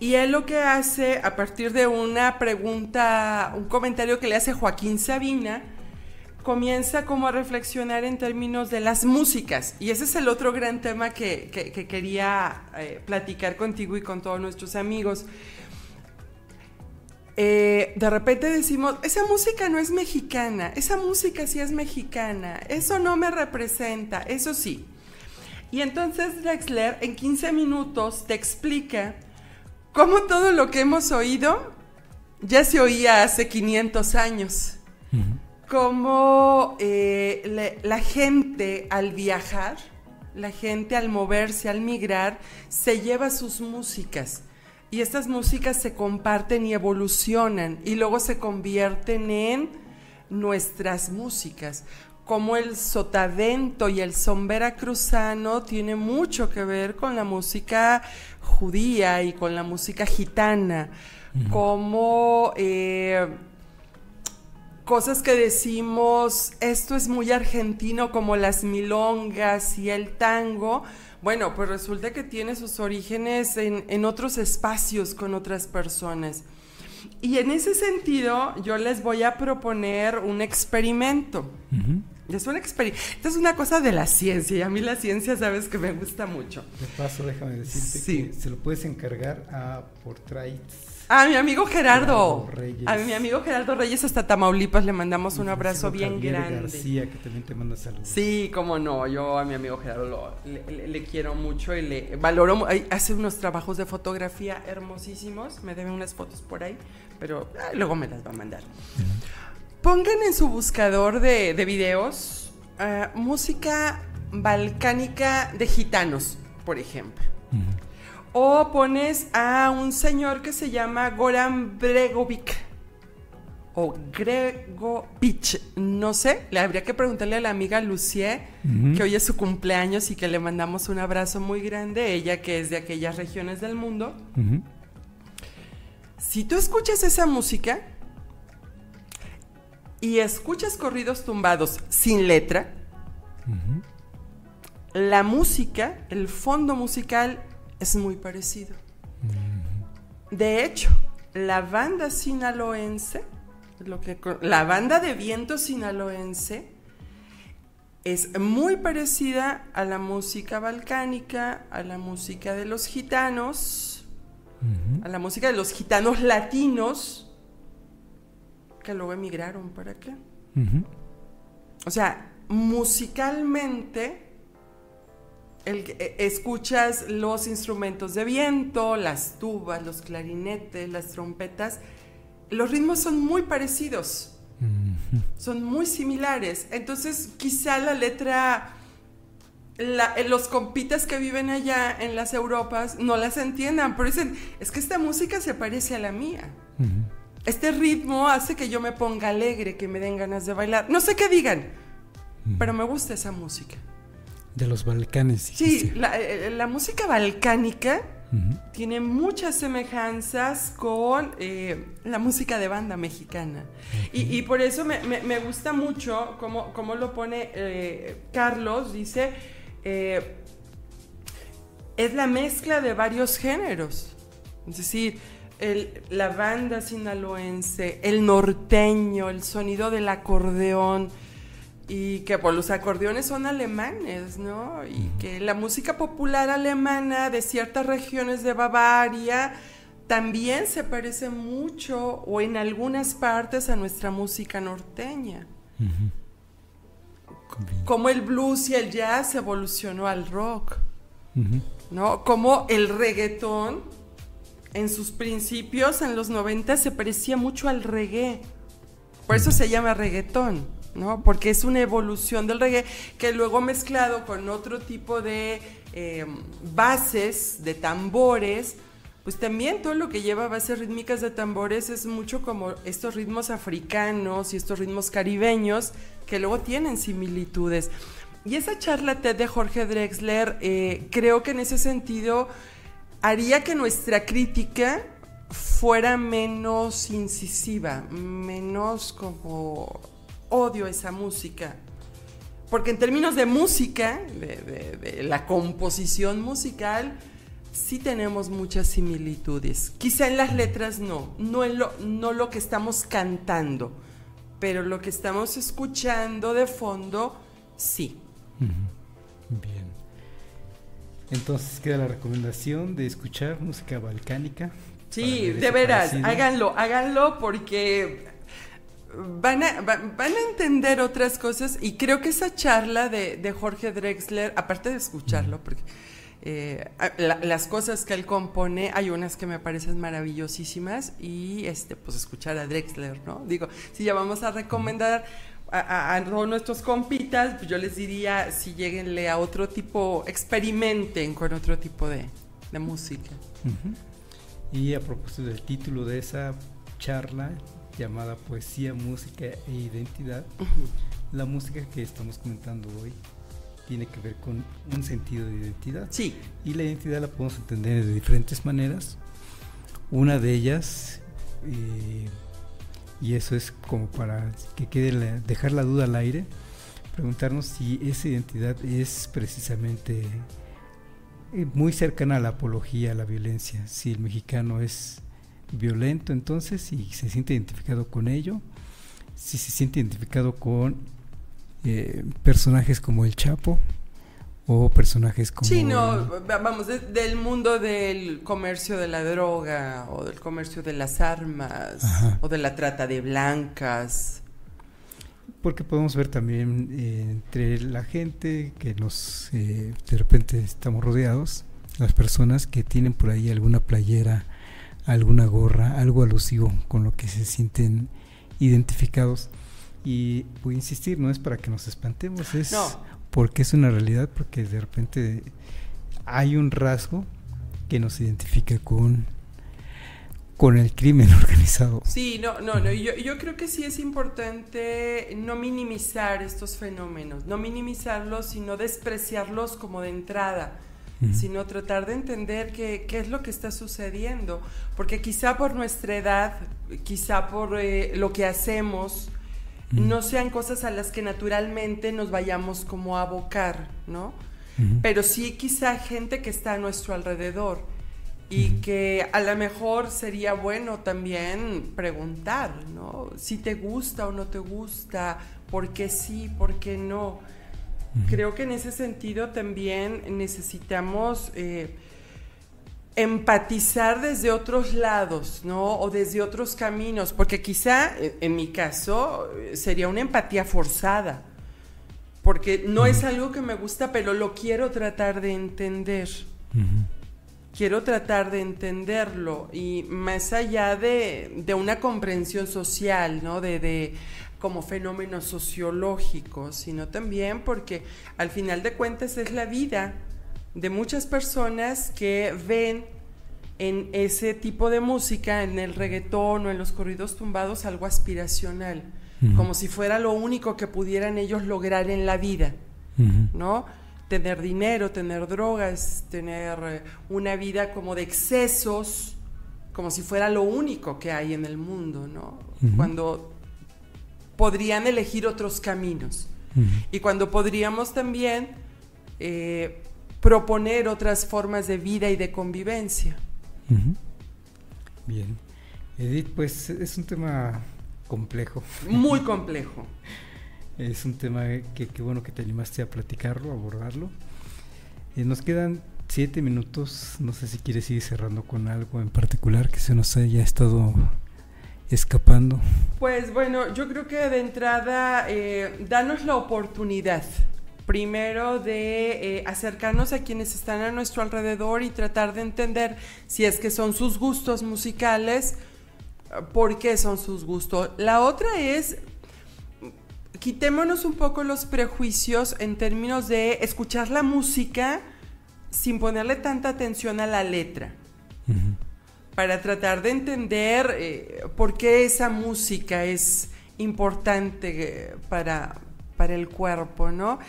Y él lo que hace, a partir de una pregunta, un comentario que le hace Joaquín Sabina, comienza como a reflexionar en términos de las músicas. Y ese es el otro gran tema que quería platicar contigo y con todos nuestros amigos. De repente decimos, esa música no es mexicana, esa música sí es mexicana, eso no me representa, eso sí. Y entonces Drexler en 15 minutos te explica cómo todo lo que hemos oído ya se oía hace 500 años. Cómo la gente al viajar, la gente al moverse, al migrar, se lleva sus músicas. Y estas músicas se comparten y evolucionan y luego se convierten en nuestras músicas. Como el sotavento y el son veracruzano tiene mucho que ver con la música judía y con la música gitana. Como cosas que decimos, esto es muy argentino, como las milongas y el tango. Bueno, pues resulta que tiene sus orígenes en otros espacios con otras personas. Y en ese sentido, yo les voy a proponer un experimento. Es un experimento. Esta es una cosa de la ciencia, y a mí la ciencia sabes que me gusta mucho.
De paso, déjame decirte que se lo puedes encargar a Portraits.
A mi amigo Gerardo Reyes. A mi amigo Gerardo Reyes hasta Tamaulipas le mandamos un abrazo bien
Javier
grande.
García, que también te manda saludos.
Sí, cómo no, yo a mi amigo Gerardo le quiero mucho y le valoro. Hace unos trabajos de fotografía hermosísimos, me debe unas fotos por ahí, pero luego me las va a mandar. Pongan en su buscador de videos música balcánica de gitanos, por ejemplo. O pones a un señor que se llama Goran Bregovic o Gregovich, no sé, le habría que preguntarle a la amiga Lucie, que hoy es su cumpleaños y que le mandamos un abrazo muy grande, ella que es de aquellas regiones del mundo. Si tú escuchas esa música y escuchas corridos tumbados sin letra, la música, el fondo musical es muy parecido. De hecho, la banda sinaloense, la banda de viento sinaloense, es muy parecida a la música balcánica, a la música de los gitanos, a la música de los gitanos latinos que luego emigraron para acá. O sea, musicalmente escuchas los instrumentos de viento, las tubas, los clarinetes, las trompetas, los ritmos son muy parecidos, son muy similares. Entonces quizá la letra, los compitas que viven allá en las Europas no las entiendan, pero dicen, es que esta música se parece a la mía. Este ritmo hace que yo me ponga alegre, que me den ganas de bailar. No sé qué digan, pero me gusta esa música.
De los Balcanes.
Sí, la música balcánica tiene muchas semejanzas con la música de banda mexicana. Y por eso me gusta mucho cómo lo pone Carlos. Dice, es la mezcla de varios géneros. Es decir, la banda sinaloense, el norteño, el sonido del acordeón, y que pues, los acordeones son alemanes, ¿no? Y que la música popular alemana de ciertas regiones de Bavaria también se parece mucho, o en algunas partes, a nuestra música norteña. Como el blues y el jazz evolucionó al rock, ¿no? Como el reggaetón en sus principios, en los 90, se parecía mucho al reggae. Por eso se llama reggaetón, ¿no? Porque es una evolución del reggae que luego mezclado con otro tipo de bases, de tambores, pues también todo lo que lleva bases rítmicas de tambores es mucho como estos ritmos africanos y estos ritmos caribeños que luego tienen similitudes. Y esa charla TED de Jorge Drexler, creo que en ese sentido haría que nuestra crítica fuera menos incisiva, menos como odio esa música, porque en términos de música, de la composición musical, sí tenemos muchas similitudes. Quizá en las letras no lo que estamos cantando, pero lo que estamos escuchando de fondo, sí.
Bien. Entonces queda la recomendación de escuchar música balcánica.
Sí, de veras, háganlo porque van a entender otras cosas, y creo que esa charla de Jorge Drexler, aparte de escucharlo, porque las cosas que él compone, hay unas que me parecen maravillosísimas, y pues escuchar a Drexler, ¿no? Digo, si ya vamos a recomendar a todos nuestros compitas, pues yo les diría, si lleguenle a otro tipo, experimenten con otro tipo de música.
Y a propósito del título de esa charla, llamada Poesía, Música e Identidad, la música que estamos comentando hoy tiene que ver con un sentido de identidad.
Sí.
Y la identidad la podemos entender de diferentes maneras. Una de ellas, y eso es como para que quede dejar la duda al aire, preguntarnos si esa identidad es precisamente muy cercana a la apología a la violencia. Si el mexicano es violento, entonces, si se siente identificado con ello, si se siente identificado con personajes como el Chapo, o personajes como...
Sí, no, vamos, del mundo del comercio de la droga, o del comercio de las armas, o de la trata de blancas.
Porque podemos ver también entre la gente que nos de repente estamos rodeados, las personas que tienen por ahí alguna playera, alguna gorra, algo alusivo con lo que se sienten identificados. Y voy a insistir, no es para que nos espantemos, es porque es una realidad, porque de repente hay un rasgo que nos identifica con el crimen organizado.
Sí, yo creo que sí es importante no minimizar estos fenómenos, no minimizarlos, sino despreciarlos como de entrada, sino tratar de entender qué es lo que está sucediendo, porque quizá por nuestra edad, quizá por lo que hacemos, no sean cosas a las que naturalmente nos vayamos como a abocar, ¿no? Pero sí quizá gente que está a nuestro alrededor, y que a lo mejor sería bueno también preguntar, ¿no? Si te gusta o no te gusta, por qué sí, por qué no. Creo que en ese sentido también necesitamos empatizar desde otros lados, ¿no? O desde otros caminos, porque quizá, en mi caso, sería una empatía forzada, porque no es algo que me gusta, pero lo quiero tratar de entender. Quiero tratar de entenderlo, y más allá de una comprensión social, ¿no? De como fenómenos sociológicos, sino también porque al final de cuentas es la vida de muchas personas que ven en ese tipo de música, en el reggaetón o en los corridos tumbados, algo aspiracional, como si fuera lo único que pudieran ellos lograr en la vida, ¿no? Tener dinero, tener drogas, tener una vida como de excesos, como si fuera lo único que hay en el mundo, ¿no? Cuando podrían elegir otros caminos, y cuando podríamos también proponer otras formas de vida y de convivencia.
Bien. Edith, pues es un tema complejo.
Muy complejo.
Es un tema que bueno que te animaste a platicarlo, a abordarlo. Nos quedan 7 minutos, no sé si quieres ir cerrando con algo en particular que se nos haya estado escapando.
Pues bueno, yo creo que de entrada, danos la oportunidad primero de acercarnos a quienes están a nuestro alrededor y tratar de entender si es que son sus gustos musicales, por qué son sus gustos. La otra es, quitémonos un poco los prejuicios en términos de escuchar la música sin ponerle tanta atención a la letra, para tratar de entender por qué esa música es importante para el cuerpo, ¿no?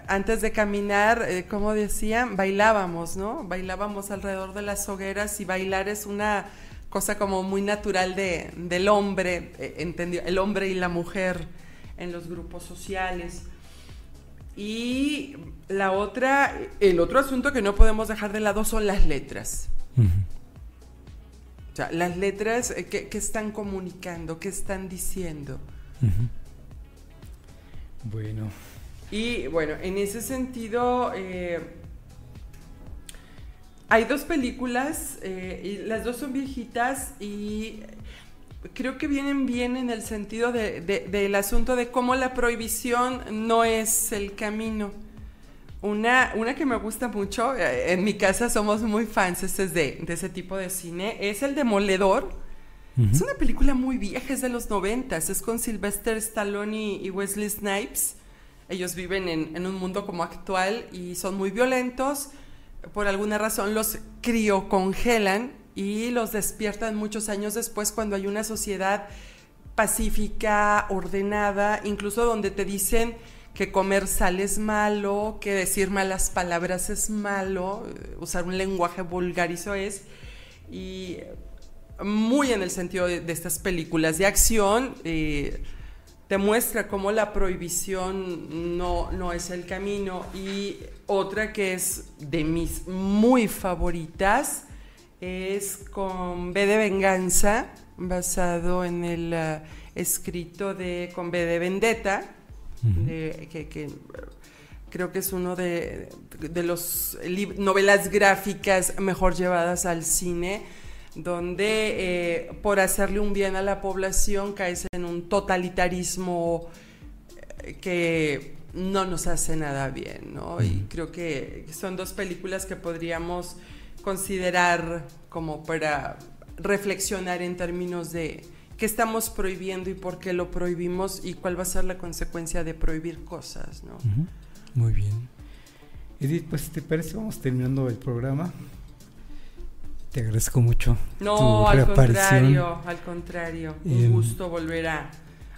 Antes de caminar, como decían, bailábamos, ¿no? Bailábamos alrededor de las hogueras, y bailar es una cosa como muy natural del hombre, el hombre y la mujer en los grupos sociales. Y la otra, el otro asunto que no podemos dejar de lado son las letras. O sea, las letras, ¿qué están comunicando? ¿Qué están diciendo?
Bueno.
Y bueno, en ese sentido, hay 2 películas, y las 2 son viejitas, y creo que vienen bien en el sentido del asunto de cómo la prohibición no es el camino. Una que me gusta mucho, en mi casa somos muy fans de ese tipo de cine, es El Demoledor. Es una película muy vieja, es de los 90s, es con Sylvester Stallone y Wesley Snipes. Ellos viven en un mundo como actual y son muy violentos. Por alguna razón los criocongelan y los despiertan muchos años después, cuando hay una sociedad pacífica, ordenada, incluso donde te dicen que comer sal es malo, que decir malas palabras es malo, usar un lenguaje vulgar eso es. Y muy en el sentido de estas películas de acción, te muestra cómo la prohibición no es el camino. Y otra que es de mis muy favoritas es con B de Venganza, basado en el escrito con B de Vendetta, que creo que es uno de los novelas gráficas mejor llevadas al cine, donde por hacerle un bien a la población caes en un totalitarismo que no nos hace nada bien, ¿no? Y creo que son 2 películas que podríamos considerar como para reflexionar en términos de qué estamos prohibiendo y por qué lo prohibimos y cuál va a ser la consecuencia de prohibir cosas, ¿no?
Muy bien. Edith, pues si te parece, vamos terminando el programa. Te agradezco mucho.
No, al contrario. Un gusto volver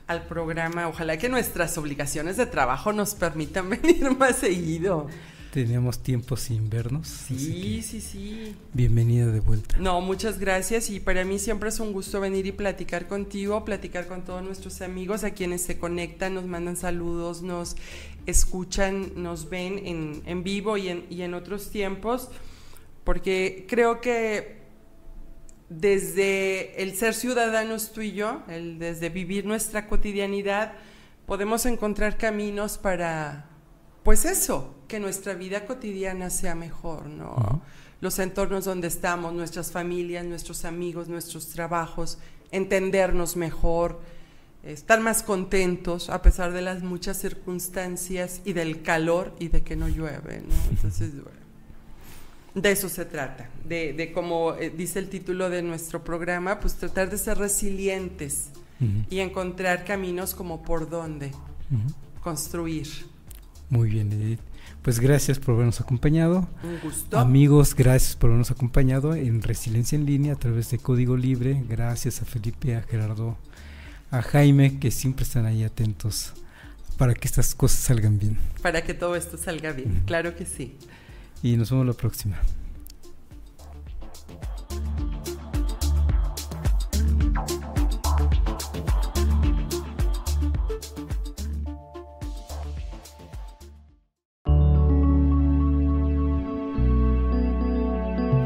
al programa. Ojalá que nuestras obligaciones de trabajo nos permitan venir más seguido.
Teníamos tiempo sin vernos.
Sí.
Bienvenida de vuelta.
No, muchas gracias, y para mí siempre es un gusto venir y platicar contigo, platicar con todos nuestros amigos, a quienes se conectan, nos mandan saludos, nos escuchan, nos ven en vivo y en otros tiempos, porque creo que desde el ser ciudadanos tú y yo, desde vivir nuestra cotidianidad, podemos encontrar caminos para, pues eso, que nuestra vida cotidiana sea mejor, ¿no? Los entornos donde estamos, nuestras familias, nuestros amigos, nuestros trabajos, entendernos mejor, estar más contentos a pesar de las muchas circunstancias y del calor y de que no llueve, ¿no? Entonces, bueno, de eso se trata, de como dice el título de nuestro programa, pues tratar de ser resilientes y encontrar caminos como por dónde construir.
Muy bien, Edith. Pues gracias por habernos acompañado.
Un gusto.
Amigos, gracias por habernos acompañado en Resiliencia en Línea a través de Código Libre. Gracias a Felipe, a Gerardo, a Jaime, que siempre están ahí atentos para que estas cosas salgan bien.
Para que todo esto salga bien, claro que sí.
Y nos vemos la próxima.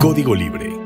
Código Libre.